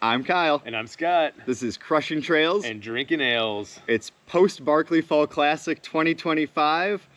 I'm Kyle. And I'm Scott. This is Crushing Trails. And Drinking Ales. It's post Barkley Fall Classic 2025,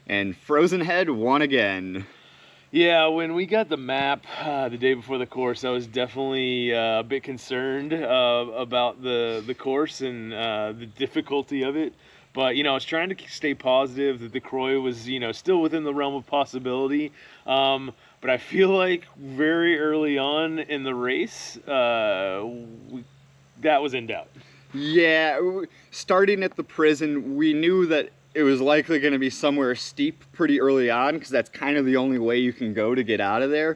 and Frozen Head won again. Yeah, when we got the map the day before the course, I was definitely a bit concerned about the course and the difficulty of it. But, I was trying to stay positive that the Croix was, still within the realm of possibility. But I feel like very early on in the race, that was in doubt. Yeah, starting at the prison, we knew that it was likely going to be somewhere steep pretty early on, because that's kind of the only way you can go to get out of there.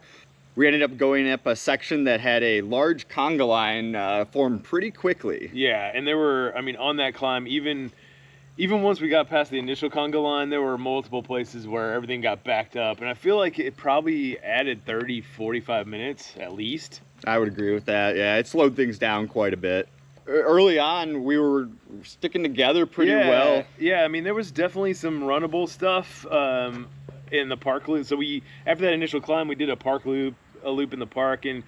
We ended up going up a section that had a large conga line formed pretty quickly. Yeah, and there were, on that climb, even once we got past the initial conga line, there were multiple places where everything got backed up. And I feel like it probably added 30, 45 minutes at least. I would agree with that. Yeah, it slowed things down quite a bit. Early on, we were sticking together pretty well. Yeah, there was definitely some runnable stuff in the park loop. So after that initial climb, we did a loop in the park, and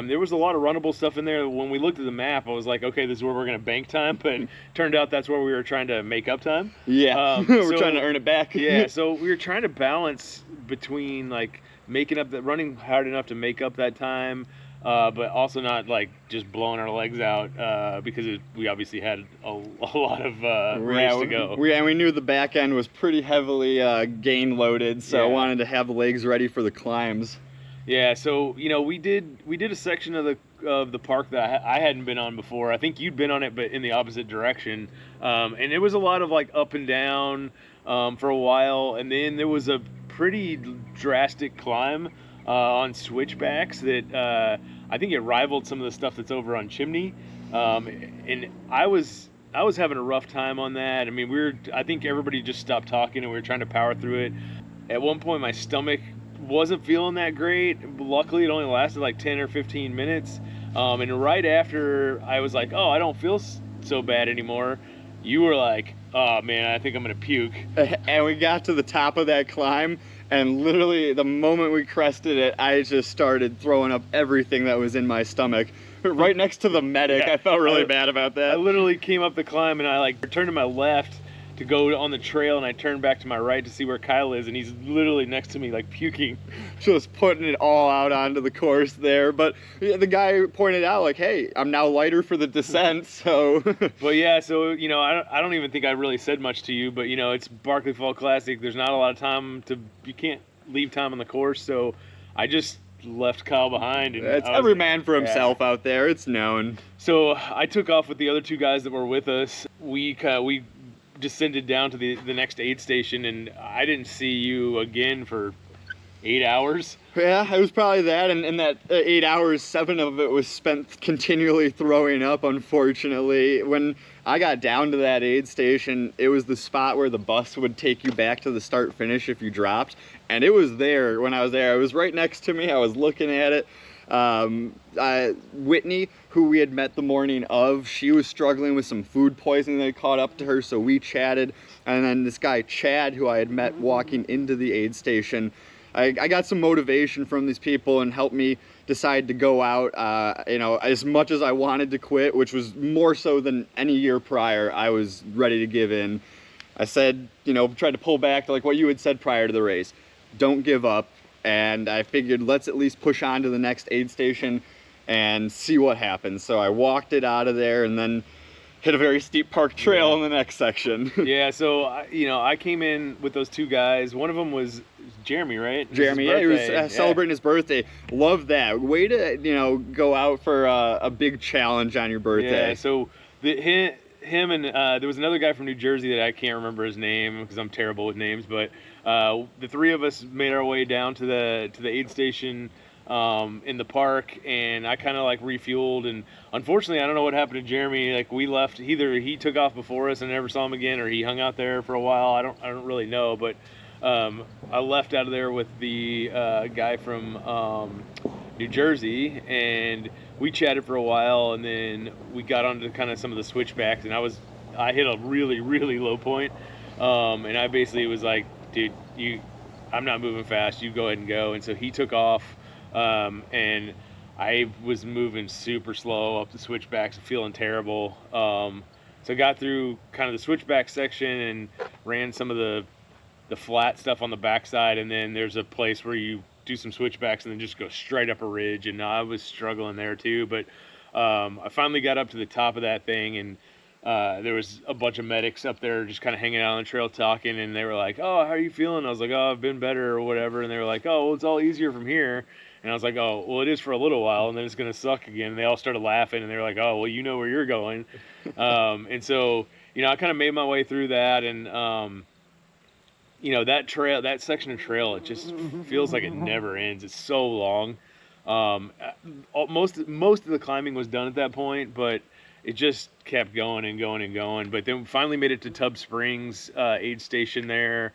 there was a lot of runnable stuff in there. When we looked at the map, I was like, okay, this is where we're going to bank time, but turned out that's where we were trying to make up time. Yeah, we're trying to earn it back. Yeah, so we were trying to balance between running hard enough to make up that time, but also not just blowing our legs out because we obviously had a lot of race to go. We knew the back end was pretty heavily gain loaded, so I wanted to have the legs ready for the climbs. Yeah, so we did a section of the park that I hadn't been on before. I think you'd been on it, but in the opposite direction. And it was a lot of up and down for a while, and then there was a pretty drastic climb on switchbacks that I think it rivaled some of the stuff that's over on Chimney. And I was having a rough time on that. I think everybody just stopped talking and we were trying to power through it. At one point, my stomach wasn't feeling that great. Luckily, it only lasted 10 or 15 minutes. And right after I was like, oh, I don't feel so bad anymore, you were like, oh man, I think I'm gonna puke. And we got to the top of that climb, and literally the moment we crested it, I just started throwing up everything that was in my stomach. Right next to the medic. Yeah, I felt really bad about that. I literally came up the climb and I turned to my left to go on the trail, and I turned back to my right to see where Kyle is, and he's literally next to me puking. Just putting it all out onto the course there. But the guy pointed out hey, I'm now lighter for the descent, so. But yeah, so I don't even think I really said much to you, but it's Barkley Fall Classic. There's not a lot of time you can't leave time on the course, so I just left Kyle behind. And it's every man for himself out there, it's known. So I took off with the other two guys that were with us. We descended down to the next aid station, and I didn't see you again for 8 hours. Yeah, it was probably that, and in that 8 hours, 7 of it was spent continually throwing up, unfortunately. When I got down to that aid station, it was the spot where the bus would take you back to the start-finish if you dropped, and it was there when I was there. It was right next to me. I was looking at it. Whitney, who we had met the morning of, she was struggling with some food poisoning that had caught up to her, so we chatted. And then this guy, Chad, who I had met walking into the aid station, I got some motivation from these people and helped me decide to go out. As much as I wanted to quit, which was more so than any year prior, I was ready to give in. I said, tried to pull back to what you had said prior to the race. Don't give up. And I figured let's at least push on to the next aid station and see what happens. So I walked it out of there and then hit a very steep park trail in the next section. Yeah, so I came in with those two guys. One of them was Jeremy, right? Jeremy, yeah, he was celebrating his birthday. Love that. Way to go out for a big challenge on your birthday. Yeah, so him and there was another guy from New Jersey that I can't remember his name because I'm terrible with names, but the three of us made our way down to the aid station in the park, and I kind of refueled, and unfortunately I don't know what happened to Jeremy. We left, either he took off before us and never saw him again, or he hung out there for a while. I don't really know, but I left out of there with the guy from New Jersey, and we chatted for a while, and then we got onto kind of some of the switchbacks, and I hit a really, really low point, and I basically was like, dude, I'm not moving fast, you go ahead and go. And so he took off, and I was moving super slow up the switchbacks and feeling terrible. So I got through kind of the switchback section and ran some of the flat stuff on the backside, and then there's a place where you do some switchbacks and then just go straight up a ridge, and I was struggling there too. But I finally got up to the top of that thing, and there was a bunch of medics up there just kind of hanging out on the trail talking, and they were like, "Oh, how are you feeling?" I was like, "Oh, I've been better," or whatever. And they were like, "Oh, well, it's all easier from here." And I was like, "Oh, well, it is for a little while, and then it's gonna suck again." And they all started laughing, and they were like, "Oh, well, you know where you're going." And so, I kind of made my way through that, and that trail, that section of trail, it just feels like it never ends. It's so long. Most of the climbing was done at that point, but it just kept going and going and going. But then we finally made it to Tub Springs aid station there,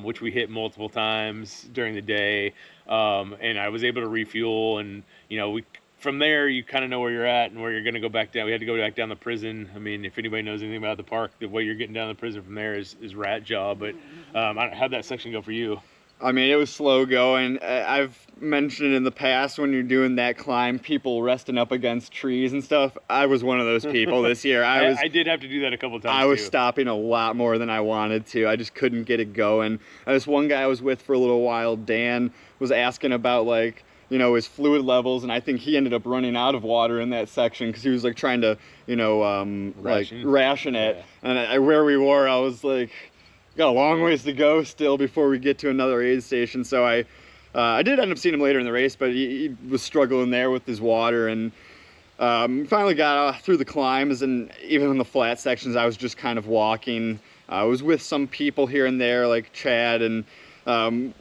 which we hit multiple times during the day, and I was able to refuel. And we from there, you kind of know where you're at and where you're going to go back down. We had to go back down the prison. I mean, if anybody knows anything about the park, the way you're getting down the prison from there is rat job. But how'd that section go for you? I mean, it was slow going. I've mentioned in the past when you're doing that climb, people resting up against trees and stuff. I was one of those people this year. I did have to do that a couple times. I was stopping a lot more than I wanted to. I just couldn't get it going. This one guy I was with for a little while, Dan, was asking about his fluid levels, and I think he ended up running out of water in that section because he was trying to ration it. Yeah. And where we were, I was like, got a long ways to go still before we get to another aid station. So I did end up seeing him later in the race, but he was struggling there with his water, and finally got through the climbs. And even in the flat sections, I was just kind of walking. I was with some people here and there, like Chad, and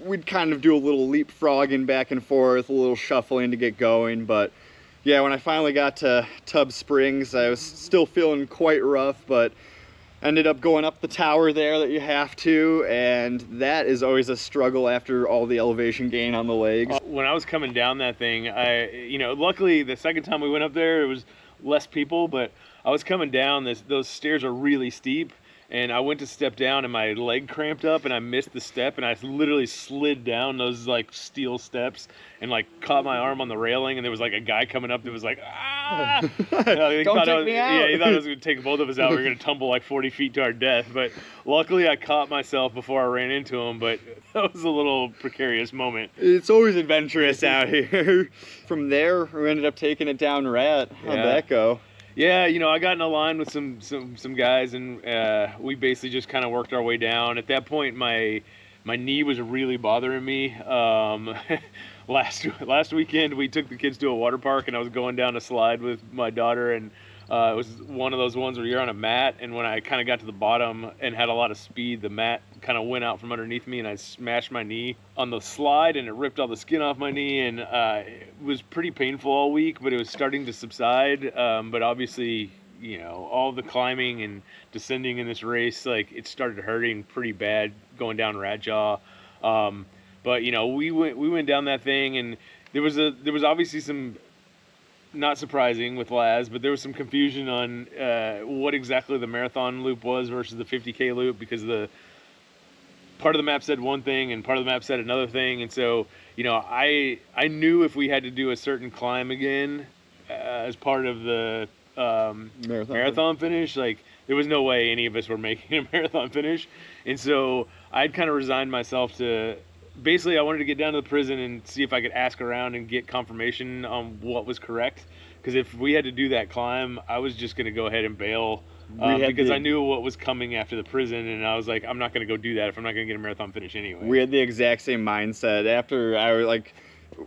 we'd kind of do a little leapfrogging back and forth, a little shuffling to get going. But yeah, when I finally got to Tub Springs, I was still feeling quite rough, but ended up going up the tower there that you have to, and that is always a struggle after all the elevation gain on the legs. When I was coming down that thing, luckily the second time we went up there, it was less people, but I was coming down, those stairs are really steep, and I went to step down and my leg cramped up and I missed the step, and I literally slid down those steel steps and caught my arm on the railing, and there was a guy coming up that was like, ah! Don't take me out. Yeah, he thought it was going to take both of us out. We were going to tumble 40 feet to our death, but luckily I caught myself before I ran into him, but that was a little precarious moment. It's always adventurous out here. From there, we ended up taking it down Rat. How'd that go? Yeah, I got in a line with some guys, and we basically just kind of worked our way down. At that point, my knee was really bothering me. Last weekend, we took the kids to a water park, and I was going down a slide with my daughter, and it was one of those ones where you're on a mat, and when I kind of got to the bottom and had a lot of speed, the mat kind of went out from underneath me, and I smashed my knee on the slide, and it ripped all the skin off my knee, and it was pretty painful all week, but it was starting to subside. But obviously, all the climbing and descending in this race, it started hurting pretty bad going down Radjaw. But we went down that thing, and there was obviously some, not surprising with Laz, but there was some confusion on what exactly the marathon loop was versus the 50K loop, because the part of the map said one thing and part of the map said another thing. And so I knew if we had to do a certain climb again as part of the marathon finish, there was no way any of us were making a marathon finish. And so I'd kind of resigned myself to, basically I wanted to get down to the prison and see if I could ask around and get confirmation on what was correct. Because if we had to do that climb, I was just going to go ahead and bail because I knew what was coming after the prison, and I was like, I'm not going to go do that if I'm not going to get a marathon finish anyway. We had the exact same mindset after I was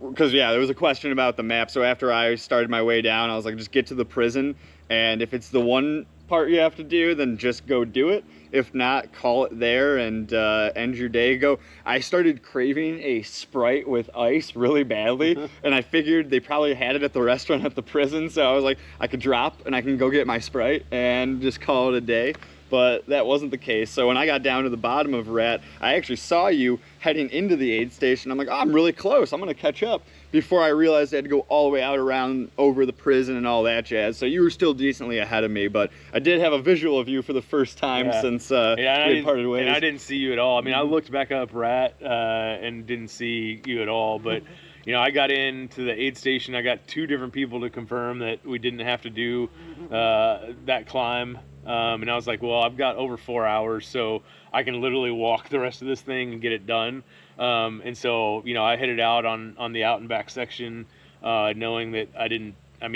because there was a question about the map. So after I started my way down, I was like, just get to the prison, and if it's the one part you have to do, then just go do it. If not, call it there and end your day. I started craving a Sprite with ice really badly, and I figured they probably had it at the restaurant at the prison, so I was like, I could drop and I can go get my Sprite and just call it a day. But that wasn't the case. So when I got down to the bottom of Rat, I actually saw you heading into the aid station. I'm like, I'm really close. I'm going to catch up. Before I realized I had to go all the way out around over the prison and all that jazz. So you were still decently ahead of me, but I did have a visual of you for the first time since we had parted ways. And I didn't see you at all. I mean, I looked back up Rat and didn't see you at all. But, I got into the aid station. I got 2 different people to confirm that we didn't have to do that climb. And I was like, well, I've got over 4 hours, so I can literally walk the rest of this thing and get it done. And so, I headed out on the out and back section, knowing that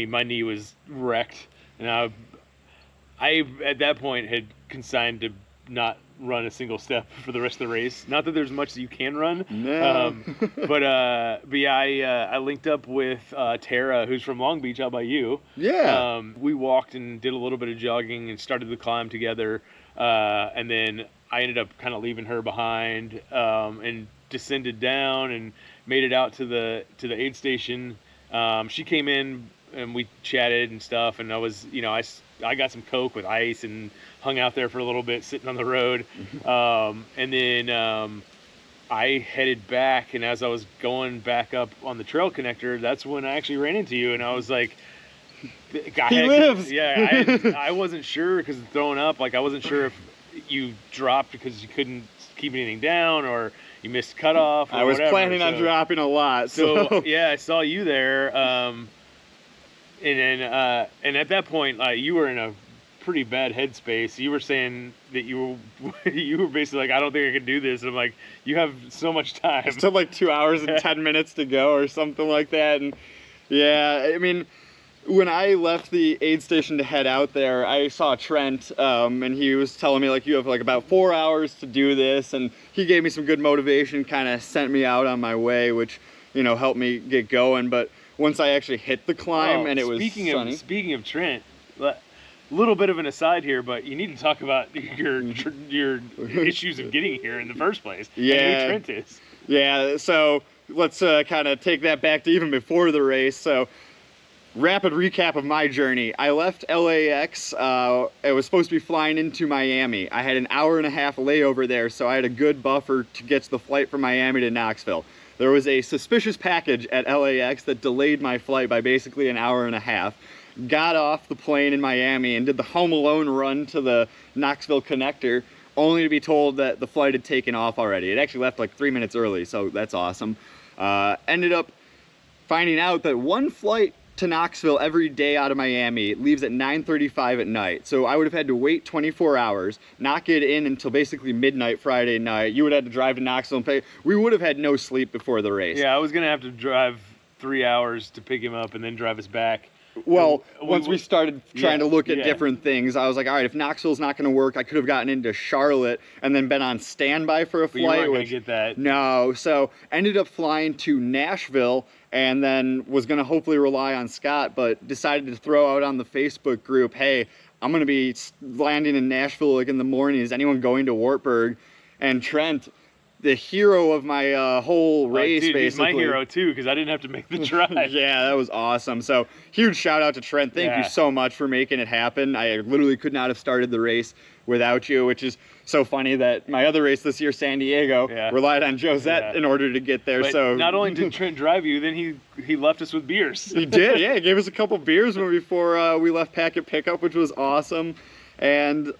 my knee was wrecked. And I at that point had consigned to not run a single step for the rest of the race. Not that there's much that you can run. No. But yeah, I linked up with Tara, who's from Long Beach out by you. Yeah. We walked and did a little bit of jogging and started the climb together. And then I ended up kind of leaving her behind, and descended down and made it out to the aid station. She came in and we chatted and stuff, and I was, I got some Coke with ice and hung out there for a little bit sitting on the road. And then I headed back, and as I was going back up on the trail connector, that's when I actually ran into you, and I was like, He lives. Yeah, I wasn't sure because of throwing up. Like, I wasn't sure if you dropped because you couldn't keep anything down, or you missed cutoff, or I was whatever. planning on dropping a lot. So yeah, I saw you there. And then, and at that point, you were in a pretty bad headspace. You were saying that you were basically like, I don't think I can do this. And I'm like, you have so much time. It took like 2 hours and 10 minutes to go or something like that. And yeah, I mean, when I left the aid station to head out there, I saw Trent, and he was telling me, like, you have like about 4 hours to do this. And he gave me some good motivation, kind of sent me out on my way, which, helped me get going. But once I actually hit the climb and it was sunny. Speaking of Trent, a little bit of an aside here, but you need to talk about your issues of getting here in the first place. Yeah. And who Trent is. Yeah, so let's kind of take that back to even before the race. So rapid recap of my journey. I left LAX. I was supposed to be flying into Miami. I had an hour and a half layover there, so I had a good buffer to get to the flight from Miami to Knoxville. There was a suspicious package at LAX that delayed my flight by basically an hour and a half. Got off the plane in Miami and did the Home Alone run to the Knoxville connector, only to be told that the flight had taken off already. It actually left like 3 minutes early, so that's awesome. Ended up finding out that one flight to Knoxville every day out of Miami leaves at 9:35 at night. So I would have had to wait 24 hours, not get in until basically midnight Friday night. You would have had to drive to Knoxville and pay. We would have had no sleep before the race. Yeah, I was going to have to drive 3 hours to pick him up and then drive us back. Well, once we started trying to look at different things, I was like, all right, if Knoxville's not going to work, I could have gotten into Charlotte and then been on standby for a flight. You weren't going to get that. No, so ended up flying to Nashville and then was going to hopefully rely on Scott, but decided to throw out on the Facebook group, hey, I'm going to be landing in Nashville like in the morning. Is anyone going to Wartburg? And Trent, the hero of my whole race, dude, basically. He's my hero too, because I didn't have to make the drive. Yeah, that was awesome. So huge shout out to Trent. Thank you so much for making it happen. I literally could not have started the race without you, which is so funny that my other race this year, San Diego, relied on Josette in order to get there. But so not only did Trent drive you, then he left us with beers. He did, yeah. He gave us a couple beers before we left Packet Pickup, which was awesome. And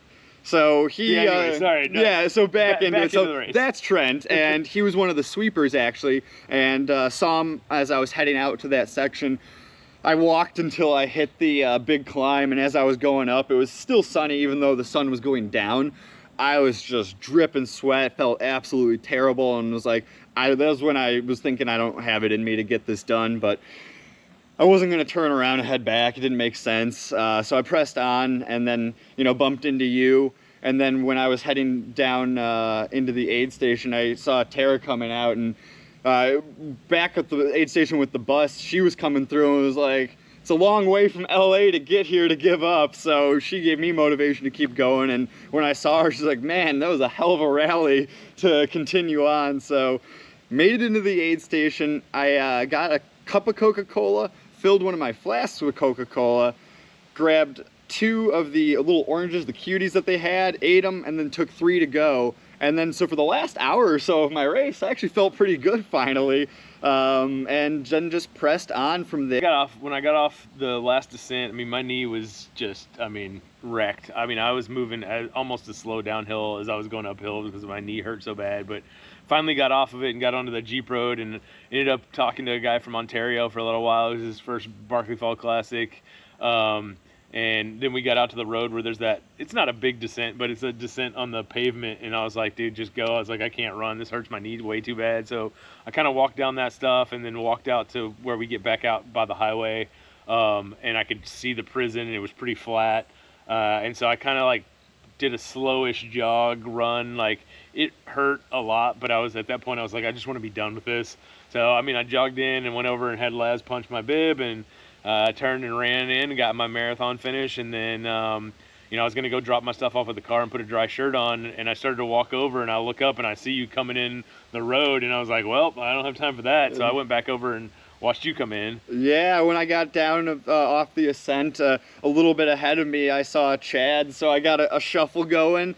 so he, so back into it. So the race. That's Trent, and he was one of the sweepers actually, and saw him as I was heading out to that section. I walked until I hit the big climb, and as I was going up, it was still sunny even though the sun was going down. I was just dripping sweat, felt absolutely terrible, and was like, that was when I was thinking I don't have it in me to get this done, but I wasn't going to turn around and head back. It didn't make sense. So I pressed on and then, bumped into you. And then when I was heading down into the aid station, I saw Tara coming out. And back at the aid station with the bus, she was coming through and was like, it's a long way from LA to get here to give up. So she gave me motivation to keep going. And when I saw her, she's like, man, that was a hell of a rally to continue on. So made it into the aid station. I got a cup of Coca-Cola, filled one of my flasks with Coca-Cola, grabbed 2 of the little oranges, the cuties that they had, ate them, and then took 3 to go. And then, so for the last hour or so of my race, I actually felt pretty good finally. And then just pressed on from there. When I got off the last descent, I mean, my knee was just, I mean, wrecked. I mean, I was moving almost as slow downhill as I was going uphill because my knee hurt so bad. But finally got off of it and got onto the Jeep road and ended up talking to a guy from Ontario for a little while. It was his first Barkley Fall Classic. And then we got out to the road where there's that, it's not a big descent, but it's a descent on the pavement. And I was like, dude, just go. I was like, I can't run. This hurts my knee way too bad. So I kind of walked down that stuff and then walked out to where we get back out by the highway. And I could see the prison and it was pretty flat. And so I kind of like did a slowish jog run. Like it hurt a lot, but I was at that point, I was like, I just want to be done with this. So, I mean, I jogged in and went over and had Laz punch my bib and turned and ran in and got my marathon finish. And then, you know, I was going to go drop my stuff off at the car and put a dry shirt on. And I started to walk over and I look up and I see you coming in the road. And I was like, well, I don't have time for that. So I went back over and watched you come in. Yeah, when I got down off the ascent, a little bit ahead of me, I saw Chad. So I got a shuffle going,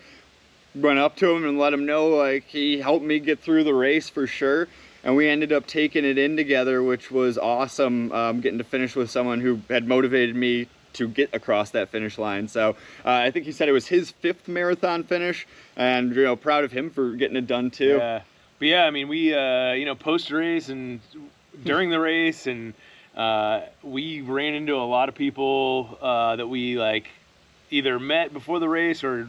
went up to him and let him know, like, he helped me get through the race for sure. And we ended up taking it in together, which was awesome, getting to finish with someone who had motivated me to get across that finish line. So I think he said it was his 5th marathon finish, and, you know, proud of him for getting it done too. Yeah, but yeah, I mean, we, you know, post-race and during the race, and we ran into a lot of people that we, like, either met before the race or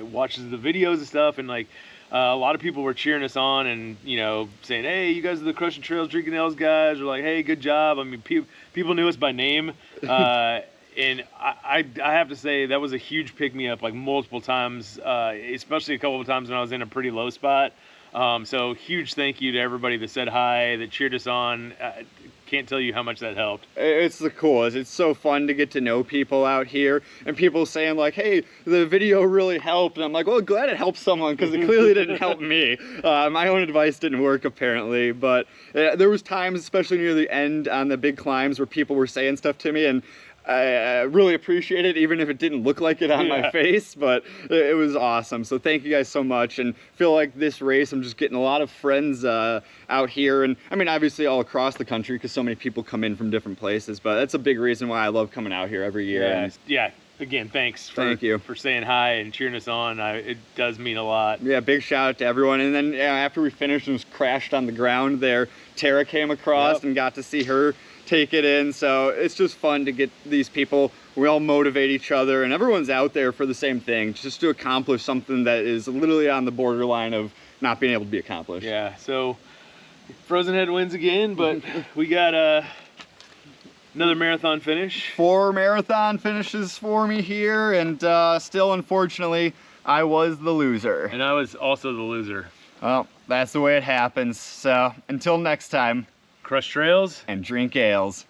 watches the videos and stuff, and, like, a lot of people were cheering us on and, you know, saying, hey, you guys are the Crushing Trails Drinking Ales guys, or like, hey, good job. I mean, people knew us by name. And I have to say that was a huge pick-me-up, like multiple times, especially a couple of times when I was in a pretty low spot. So huge thank you to everybody that said hi, that cheered us on. Can't tell you how much that helped. It's the coolest. It's so fun to get to know people out here, and people saying like, hey, the video really helped. And I'm like, well, glad it helped someone, because it clearly didn't help me. My own advice didn't work apparently, but there was times, especially near the end on the big climbs, where people were saying stuff to me, and I really appreciate it, even if it didn't look like it on my face, but it was awesome. So thank you guys so much, and feel like this race, I'm just getting a lot of friends out here, and I mean, obviously all across the country, because so many people come in from different places, but that's a big reason why I love coming out here every year. Yeah, and yeah. Again, thanks thank you for saying hi and cheering us on. It does mean a lot. Yeah, big shout out to everyone. And then after we finished and was crashed on the ground there, Tara came across and got to see her take it in. So it's just fun to get these people. We all motivate each other, and everyone's out there for the same thing, just to accomplish something that is literally on the borderline of not being able to be accomplished. Yeah, so Frozen Head wins again, but we got another marathon finish. 4 marathon finishes for me here, and still, unfortunately, I was the loser. And I was also the loser. Well, that's the way it happens. So until next time, Crush trails and drink ales.